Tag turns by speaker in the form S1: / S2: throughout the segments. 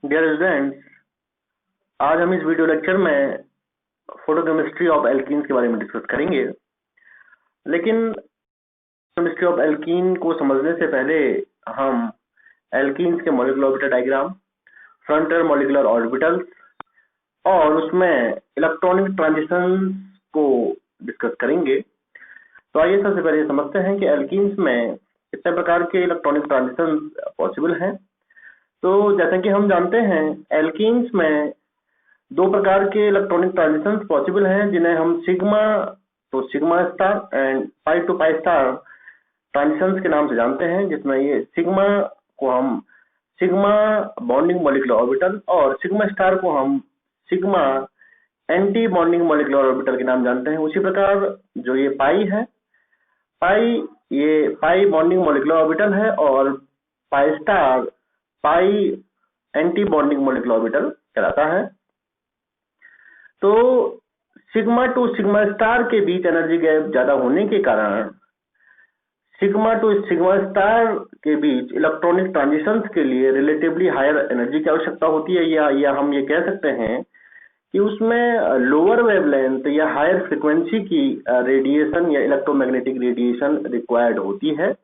S1: Dear students, आज हम इस वीडियो लेक्चर में फोटोकेमिस्ट्री ऑफ एल्कीन्स के बारे में डिस्कस करेंगे। लेकिन केमिस्ट्री ऑफ एल्कीन को समझने से पहले हम एल्कीन्स के molecular orbital diagram, frontier molecular orbitals और उसमें इलेक्ट्रॉनिक ट्रांजिशन को डिस्कस करेंगे। तो आइए सबसे पहले समझते हैं कि एल्कीन्स में कितने प्रकार के इलेक्ट्रॉनिक ट्रांजिशन पॉसिबल हैं। तो जैसा कि हम जानते हैं, एल्कीन्स में दो प्रकार के इलेक्ट्रॉनिक ट्रांजिशंस पॉसिबल हैं, जिन्हें हम sigma star and pi to pi star transitions के नाम से जानते हैं, जिसमें ये सिग्मा को हम सिग्मा बॉन्डिंग मॉलिक्यूलर ऑर्बिटल और सिग्मा स्टार को हम sigma anti bonding molecular orbital के नाम जानते हैं। उसी प्रकार जो ये पाई है, ये पाई बॉन्डिंग मॉलिक्यूलर ऑर्बिटल है और पाई स्टार पाई एंटी बॉन्डिंग मॉलिक्यूलर ऑर्बिटल कहलाता है। तो सिग्मा टू सिग्मा स्टार के बीच एनर्जी गैप ज्यादा होने के कारण सिग्मा टू सिग्मा स्टार के बीच इलेक्ट्रॉनिक ट्रांजिशंस के लिए रिलेटिवली हायर एनर्जी की आवश्यकता होती है, या हम ये कह सकते हैं कि उसमें लोअर वेवलेंथ या हायर फ्रीक्वेंसी की रेडिएशन या इलेक्ट्रोमैग्नेटिक रेडिएशन रिक्वायर्ड होती है।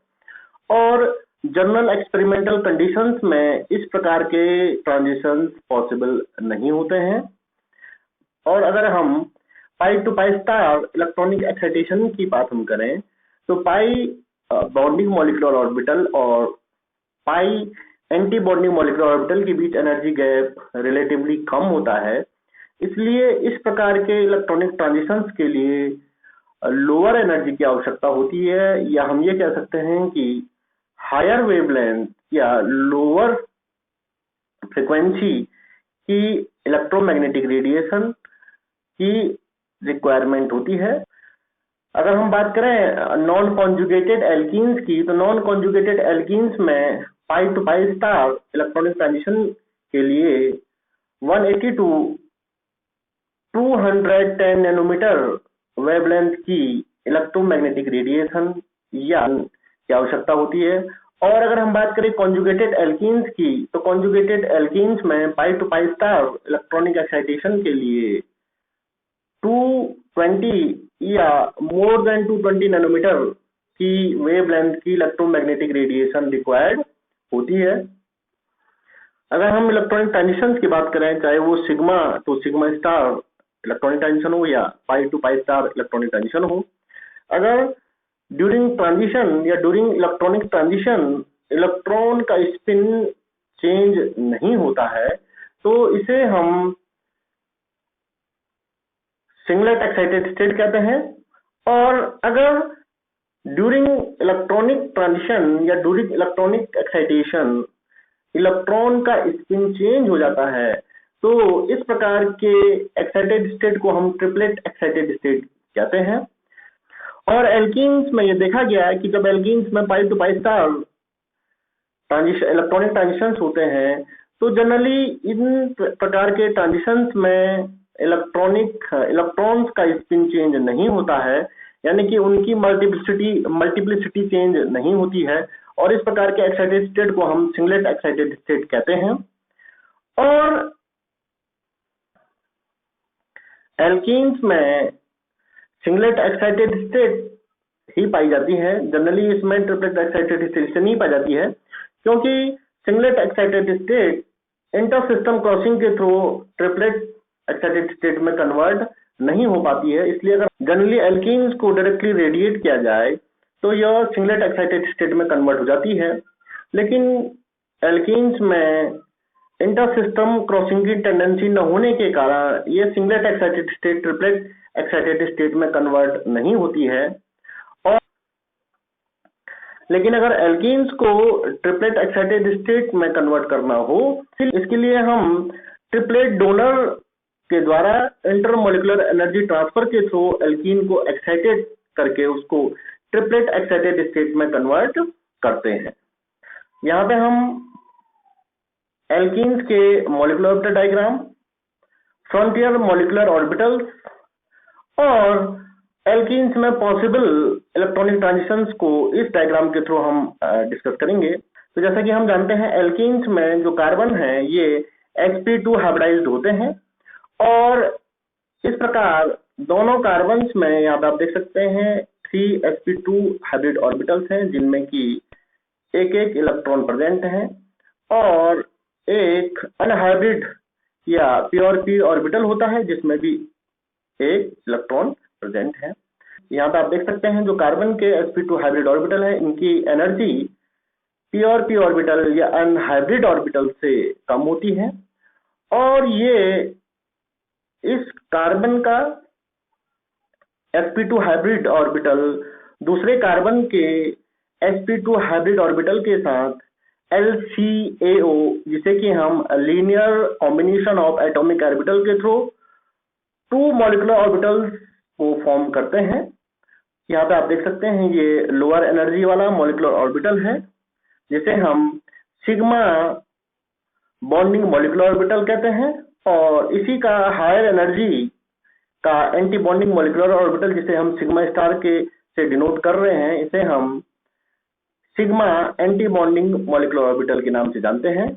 S1: और जनरल एक्सपेरिमेंटल कंडीशंस में इस प्रकार के ट्रांजिशंस पॉसिबल नहीं होते हैं। और अगर हम pi to pi star electronic excitation की बात हम करें, तो पाई बॉन्डिंग मॉलिक्यूलर ऑर्बिटल और पाई एंटी बॉन्डिंग मॉलिक्यूलर ऑर्बिटल के बीच एनर्जी गैप रिलेटिवली कम होता है। इसलिए इस प्रकार के इलेक्ट्रॉनिक ट्रांजिशंस के लिए लोअर एनर्जी की आवश्यकता होती है, या हम ये कह सकते हैं कि हायर वेवलेंथ या लोअर फ्रीक्वेंसी की इलेक्ट्रोमैग्नेटिक रेडिएशन की रिक्वायरमेंट होती है। अगर हम बात करें नॉन कॉन्जुगेटेड एल्कीन्स की, तो नॉन कॉन्जुगेटेड एल्कीन्स में pi to pi star electronic transition के लिए 180 टू 210 नैनोमीटर वेवलेंथ की इलेक्ट्रोमैग्नेटिक रेडिएशन या की आवश्यकता होती है। और अगर हम बात करें कॉन्जुगेटेड एल्कीन्स की, तो कॉन्जुगेटेड एल्कीन्स में pi to pi star electronic excitation के लिए 220 या मोर देन 220 नैनोमीटर की वेवलेंथ की इलेक्ट्रोमैग्नेटिक रेडिएशन रिक्वायर्ड होती है। अगर हम इलेक्ट्रॉनिक ट्रांजिशंस की बात करें, चाहे वो sigma to sigma star electronic transition हो या pi to pi star electronic transition हो, अगर ड्यूरिंग ट्रांजिशन या ड्यूरिंग इलेक्ट्रॉनिक ट्रांजिशन इलेक्ट्रॉन का स्पिन चेंज नहीं होता है, तो इसे हम सिंगलेट एक्साइटेड स्टेट कहते हैं। और अगर ड्यूरिंग इलेक्ट्रॉनिक ट्रांजिशन या ड्यूरिंग इलेक्ट्रॉनिक एक्साइटेशन इलेक्ट्रॉन का स्पिन चेंज हो जाता है, तो इस प्रकार के एक्साइटेड स्टेट को हम ट्रिपलेट एक्साइटेड स्टेट कहते हैं। और एल्कीन्स में ये देखा गया है कि जब एल्कीन्स में pi to pi star electronic transitions होते हैं, तो जनरली इन प्रकार के ट्रांजिशंस में इलेक्ट्रॉन्स का स्पिन चेंज नहीं होता है, यानी कि उनकी मल्टीप्लिसिटी चेंज नहीं होती है। और इस प्रकार के एक्साइटेड स्टेट को हम सिंगलेट एक्साइटेड स्टेट कहते हैं। और एल्कीन्स में सिंगलेट एक्साइटेड स्टेट ही पाई जाती है, जनरली इसमें ट्रिपलेट एक्साइटेड स्टेट से नहीं पाई जाती है, क्योंकि singlet excited state inter system crossing के थ्रू ट्रिपलेट एक्साइटेड स्टेट में कन्वर्ट नहीं हो पाती है। इसलिए अगर जनरली एल्कीन्स को डायरेक्टली रेडिएट किया जाए, तो यह सिंगलेट एक्साइटेड स्टेट में कन्वर्ट हो जाती है। लेकिन एल्कीन्स में इंटर सिस्टम क्रॉसिंग की टेंडेंसी न होने के कारण ये singlet excited state triplet excited state में कन्वर्ट नहीं होती है। और लेकिन अगर एल्कीन्स को ट्रिपलेट एक्साइटेड स्टेट में कन्वर्ट करना हो, इसके लिए हम ट्रिपलेट डोनर के द्वारा इंटरमॉलिक्यूलर एनर्जी ट्रांसफर के थ्रू एल्कीन को एक्साइटेड करके उसको ट्रिपलेट एक्साइटेड स्टेट में कन्वर्ट करते हैं। यहाँ पे हम एल्कीन्स के molecular orbital diagram, frontier molecular orbitals और एल्कीन्स में पॉसिबल इलेक्ट्रॉनिक ट्रांजिशंस को इस डायग्राम के थ्रू हम डिस्कस करेंगे। तो जैसा कि हम जानते हैं, एल्कीन्स में जो कार्बन है ये sp2 हाइब्रिडाइज्ड होते हैं। और इस प्रकार दोनों कार्बन्स में यहाँ पे आप देख सकते हैं 3sp2 हाइब्रिड ऑर्बिटल्स हैं, जिनमें कि एक एक इलेक्ट्रॉन प्रेजेंट है, और एक अनहाइब्रिड या प्योर p ऑर्बिटल होता है जिसमें भी एक इलेक्ट्रॉन प्रेजेंट है। यहाँ पे आप देख सकते हैं जो कार्बन के sp2 हाइब्रिड ऑर्बिटल है, इनकी एनर्जी प्योर p ऑर्बिटल या अनहाइब्रिड ऑर्बिटल से कम होती है, और ये इस कार्बन का sp2 हाइब्रिड ऑर्बिटल दूसरे कार्बन के sp2 हाइब्रिड ऑर्बिटल के साथ LCAO, जिसे कि हम linear combination of atomic orbital के थ्रू 2 मॉलिक्यूलर ऑर्बिटल्स को फॉर्म करते हैं। यहाँ पे आप देख सकते हैं ये लोअर एनर्जी वाला मॉलिक्यूलर ऑर्बिटल है, जिसे हम सिग्मा बॉन्डिंग मॉलिक्यूलर ऑर्बिटल कहते हैं, और इसी का हायर एनर्जी का एंटी बॉन्डिंग मॉलिक्यूलर ऑर्बिटल, जिसे हम सिग्मा स्टार के से डिनोट कर रहे हैं, इसे हम sigma anti bonding molecular orbital के नाम से जानते हैं।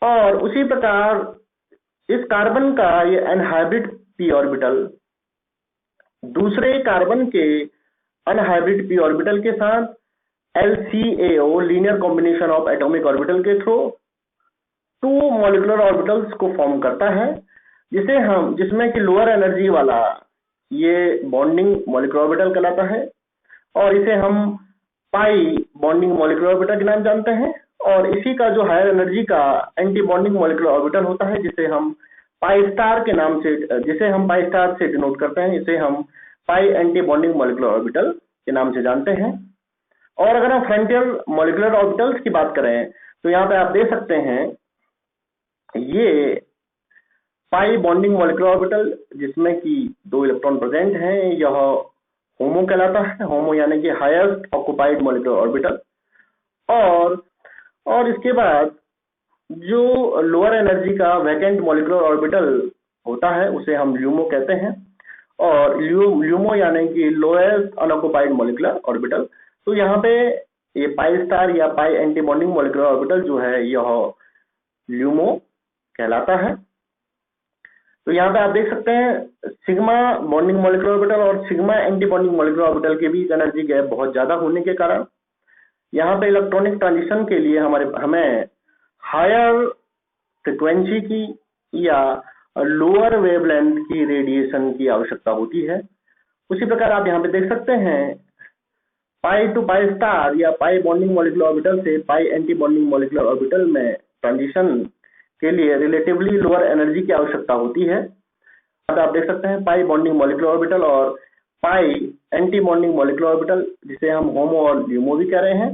S1: और उसी प्रकार इस कार्बन का ये अनहाइब्रिड p ऑर्बिटल दूसरे कार्बन के अनहाइब्रिड p ऑर्बिटल के साथ LCAO linear combination of atomic orbital के थ्रू 2 मॉलिक्यूलर ऑर्बिटल्स को फॉर्म करता है, जिसमें कि लोअर एनर्जी वाला ये बॉन्डिंग मॉलिक्यूलर ऑर्बिटल कहलाता है, और इसे हम पाई बॉन्डिंग मॉलिक्यूलर ऑर्बिटल के नाम जानते हैं। और इसी का जो हायर एनर्जी का एंटी बॉन्डिंग मॉलिक्यूलर ऑर्बिटल होता है, जिसे हम पाई स्टार से डिनोट करते हैं, इसे हम पाई एंटी बॉन्डिंग मॉलिक्यूलर ऑर्बिटल के नाम से जानते हैं। और अगर हम फ्रंटियर मॉलिक्यूलर ऑर्बिटल्स की बात करें तो यहाँ पे आप देख सकते हैं ये पाई बॉन्डिंग मॉलिक्यूलर ऑर्बिटल, जिसमें कि 2 इलेक्ट्रॉन प्रेजेंट हैं, यह होमो कहलाता है, होमो यानी कि हाईएस्ट ऑक्युपाइड मॉलिक्यूलर ऑर्बिटल। और इसके बाद जो लोअर एनर्जी का वैकेंट मॉलिक्यूलर ऑर्बिटल होता है उसे हम ल्यूमो कहते हैं, और ल्यूमो यानी कि लोएस्ट अनऑक्युपाइड मॉलिक्यूलर ऑर्बिटल। तो यहाँ पे ये पाई स्टार या पाई एंटी बॉन्डिंग मॉलिक्यूलर ऑर्बिटल जो है यह ल्यूमो कहलाता है। तो यहाँ पे आप देख सकते हैं सिग्मा बॉन्डिंग मॉलिक्यूलर ऑर्बिटल और sigma anti bonding molecular orbital के बीच एनर्जी गैप बहुत ज्यादा होने के कारण यहाँ पे इलेक्ट्रॉनिक ट्रांजिशन के लिए हमें हायर फ्रिक्वेंसी की या लोअर वेवलेंथ की रेडिएशन की आवश्यकता होती है। उसी प्रकार आप यहाँ पे देख सकते हैं पाई टू पाई स्टार या पाई बॉन्डिंग मॉलिक्यूलर ऑर्बिटल से पाई एंटी बॉन्डिंग मॉलिक्यूलर ऑर्बिटल में ट्रांजिशन के लिए रिलेटिवली लोअर एनर्जी की आवश्यकता होती है। अब आप देख सकते हैं पाई बॉन्डिंग मॉलिक्यूलर ऑर्बिटल और पाई एंटी बॉन्डिंग मॉलिक्यूलर ऑर्बिटल, जिसे हम होमो और ल्यूमो भी कह रहे हैं,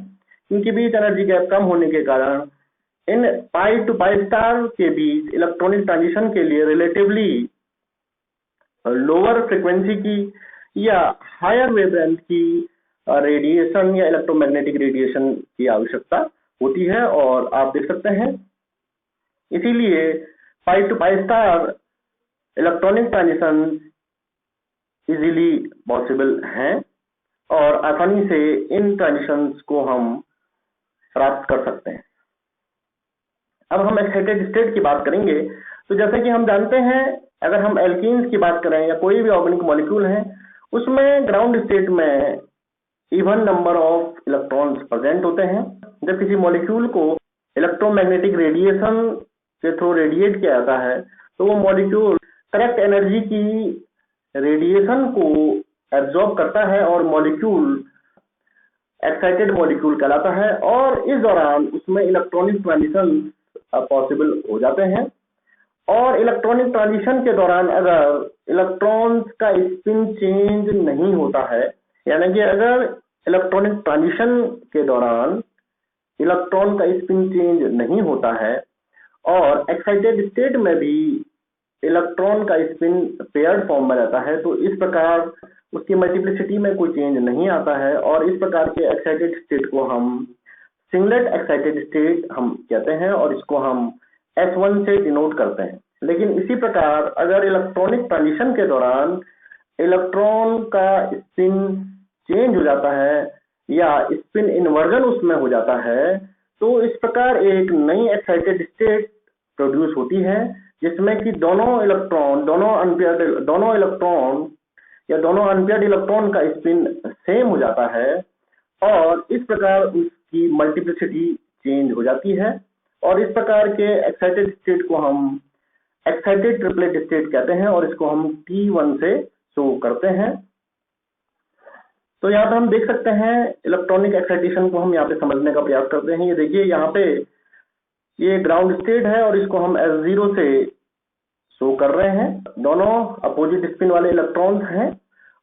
S1: इनके बीच एनर्जी गैप कम होने के कारण इन पाई टू पाई स्टार के बीच इलेक्ट्रॉनिक ट्रांजिशन के लिए रिलेटिवली लोअर फ्रिक्वेंसी की या हायर वेवलेंथ की रेडिएशन या इलेक्ट्रोमैग्नेटिक रेडिएशन की आवश्यकता होती है। और आप देख सकते हैं इसीलिए pi to pi star electronic transition easily possible हैं और आसानी से इन ट्रांजिशंस को हम प्राप्त कर सकते हैं। अब हम एक्साइटेड स्टेट की बात करेंगे। तो जैसे कि हम जानते हैं अगर हम एल्कीन्स की बात करें या कोई भी ऑर्गेनिक मॉलिक्यूल है उसमें ग्राउंड स्टेट में even number of electrons present होते हैं। जब किसी मॉलिक्यूल को इलेक्ट्रोमैग्नेटिक रेडिएशन के थ्रू रेडिएट किया जाता है तो वो मॉलिक्यूल करेक्ट एनर्जी की रेडिएशन को एब्जॉर्ब करता है और मॉलिक्यूल एक्साइटेड मॉलिक्यूल कहलाता है, और इस दौरान उसमें इलेक्ट्रॉनिक ट्रांजिशन पॉसिबल हो जाते हैं। और इलेक्ट्रॉनिक ट्रांजिशन के दौरान अगर इलेक्ट्रॉन्स का स्पिन चेंज नहीं होता है, यानी कि अगर इलेक्ट्रॉनिक ट्रांजिशन के दौरान इलेक्ट्रॉन का स्पिन चेंज नहीं होता है और एक्साइटेड स्टेट में भी इलेक्ट्रॉन का स्पिन पेयर्ड फॉर्म में रहता है, तो इस प्रकार उसकी मल्टीप्लिसिटी में कोई चेंज नहीं आता है, और इस प्रकार के एक्साइटेड स्टेट को हम सिंगलेट एक्साइटेड स्टेट हम कहते हैं और इसको हम S1 से डिनोट करते हैं। लेकिन इसी प्रकार अगर इलेक्ट्रॉनिक ट्रांजिशन के दौरान इलेक्ट्रॉन का स्पिन चेंज हो जाता है या स्पिन इन्वर्जन उसमें हो जाता है, तो इस प्रकार एक नई एक्साइटेड स्टेट प्रोड्यूस होती है, जिसमें कि दोनों इलेक्ट्रॉन या दोनों अनपेयर्ड इलेक्ट्रॉन का स्पिन सेम हो जाता है और इस प्रकार उसकी मल्टीप्लिसिटी चेंज हो जाती है और इस प्रकार के एक्साइटेड स्टेट को हम एक्साइटेड ट्रिपलेट स्टेट कहते हैं और इसको हम T1 से शो करते हैं। तो यहाँ पे हम देख सकते हैं इलेक्ट्रॉनिक एक्साइटेशन को हम यहाँ पे समझने का प्रयास करते हैं। ये देखिए यहाँ पे ये ग्राउंड स्टेट है और इसको हम S0 से शो कर रहे हैं। दोनों अपोजिट स्पिन वाले इलेक्ट्रॉन्स हैं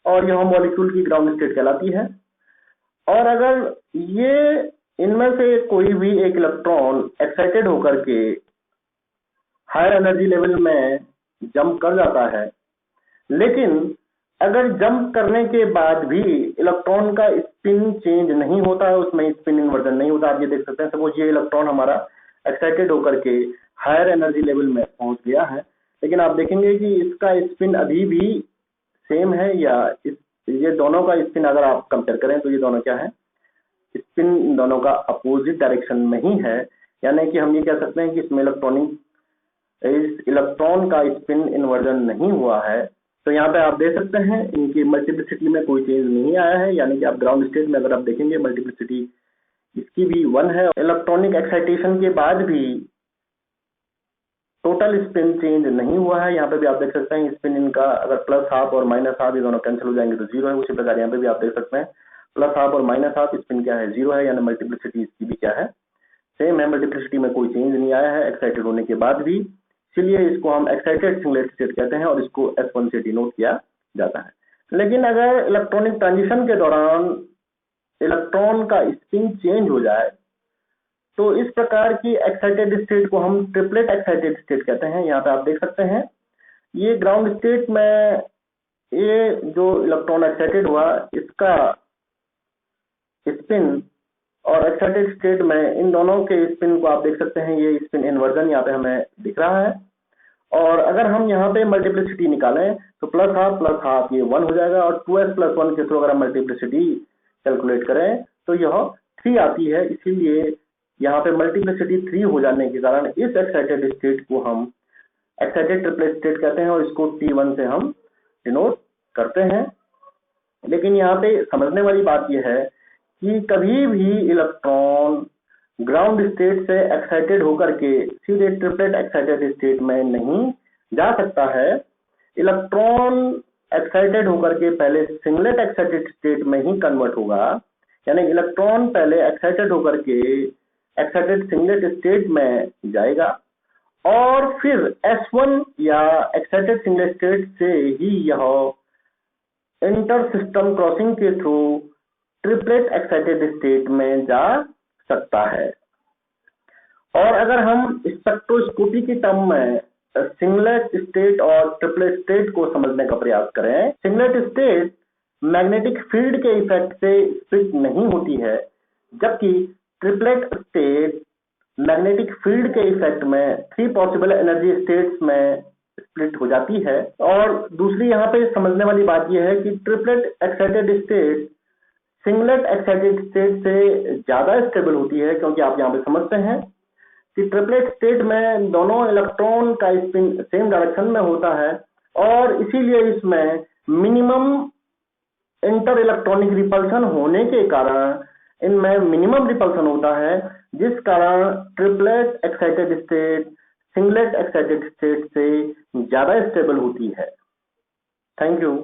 S1: और यह मॉलिक्यूल की ग्राउंड स्टेट कहलाती है। और अगर ये इनमें से कोई भी एक इलेक्ट्रॉन एक्साइटेड होकर के हायर एनर्जी लेवल में जंप कर जाता है, लेकिन अगर जंप करने के बाद भी इलेक्ट्रॉन का स्पिन चेंज नहीं होता है, उसमें स्पिन इन्वर्जन नहीं होता, आप ये देख सकते हैं। सपोज ये इलेक्ट्रॉन हमारा एक्साइटेड होकर के हायर एनर्जी लेवल में पहुंच गया है, लेकिन आप देखेंगे कि इसका स्पिन अभी भी सेम है या ये दोनों का स्पिन अगर आप कंपेयर करें तो ये दोनों क्या है, स्पिन दोनों का अपोजिट डायरेक्शन में ही है। यानी कि हम ये कह सकते हैं कि इसमें इलेक्ट्रॉन का स्पिन इन्वर्जन नहीं हुआ है। तो यहाँ पे आप देख सकते हैं इनकी मल्टीप्लिसिटी में कोई चेंज नहीं आया है, यानी कि आप ग्राउंड स्टेट में अगर आप देखेंगे मल्टीप्लिसिटी इसकी भी 1 है। इलेक्ट्रॉनिक एक्साइटेशन के बाद भी टोटल स्पिन चेंज नहीं हुआ है। यहाँ पे भी आप देख सकते हैं स्पिन इनका अगर प्लस हाफ और माइनस हाफ ये दोनों कैंसिल हो जाएंगे तो 0 है। उसी प्रकार यहाँ पे भी आप देख सकते हैं प्लस हाफ और माइनस हाफ स्पिन क्या है, 0 है, यानी मल्टीप्लिसिटी इसकी भी क्या है, सेम है। मल्टीप्लिसिटी में कोई चेंज नहीं आया है एक्साइटेड होने के बाद भी, इसलिए इसको हम एक्साइटेड सिंगलेट स्टेट कहते हैं और इसको S1 से डिनोट किया जाता है। लेकिन अगर इलेक्ट्रॉनिक ट्रांजिशन के दौरान इलेक्ट्रॉन का स्पिन चेंज हो जाए तो इस प्रकार की एक्साइटेड स्टेट को हम ट्रिपलेट एक्साइटेड स्टेट कहते हैं। यहाँ पे आप देख सकते हैं ये ग्राउंड स्टेट में ये जो इलेक्ट्रॉन एक्साइटेड हुआ इसका स्पिन और एक्साइटेड स्टेट में इन दोनों के स्पिन को आप देख सकते हैं, ये स्पिन इन्वर्जन यहाँ पे हमें दिख रहा है। और अगर हम यहाँ पे मल्टीप्लिसिटी निकालें तो प्लस हाफ ये 1 हो जाएगा और 2s + 1 के थ्रू अगर हम मल्टीप्लिसिटी कैलकुलेट करें तो यह 3 आती है। इसीलिए यहाँ पे मल्टीप्लिसिटी 3 हो जाने के कारण इस एक्साइटेड स्टेट को हम एक्साइटेड ट्रिपलेट स्टेट कहते हैं और इसको T1 से हम डिनोट करते हैं। लेकिन यहाँ पे समझने वाली बात यह है कि कभी भी इलेक्ट्रॉन ग्राउंड स्टेट से एक्साइटेड होकर के सीधे ट्रिपलेट एक्साइटेड स्टेट में नहीं जा सकता है। इलेक्ट्रॉन एक्साइटेड होकर के पहले सिंगलेट एक्साइटेड स्टेट में ही कन्वर्ट होगा, यानी इलेक्ट्रॉन पहले एक्साइटेड होकर के एक्साइटेड सिंगलेट स्टेट में जाएगा और फिर S1 या एक्साइटेड सिंगलेट स्टेट से ही यह इंटर सिस्टम क्रॉसिंग के थ्रू ट्रिपलेट एक्साइटेड स्टेट में जा सकता है। और अगर हम स्पेक्ट्रोस्कोपी की टर्म में सिंगलेट स्टेट और ट्रिपलेट स्टेट को समझने का प्रयास करें, सिंगलेट स्टेट मैग्नेटिक फील्ड के इफेक्ट से स्प्लिट नहीं होती है, जबकि ट्रिपलेट स्टेट मैग्नेटिक फील्ड के इफेक्ट में 3 पॉसिबल एनर्जी स्टेट्स में स्प्लिट हो जाती है। और दूसरी यहाँ पे समझने वाली बात यह है कि triplet excited state singlet excited state से ज्यादा स्टेबल होती है, क्योंकि आप यहाँ पे समझते हैं कि ट्रिपलेट स्टेट में दोनों इलेक्ट्रॉन का स्पिन सेम डायरेक्शन में होता है और इसीलिए इसमें मिनिमम इंटर इलेक्ट्रॉनिक रिपल्सन होने के कारण इनमें मिनिमम रिपल्सन होता है, जिस कारण triplet excited state singlet excited state से ज्यादा स्टेबल होती है। Thank you.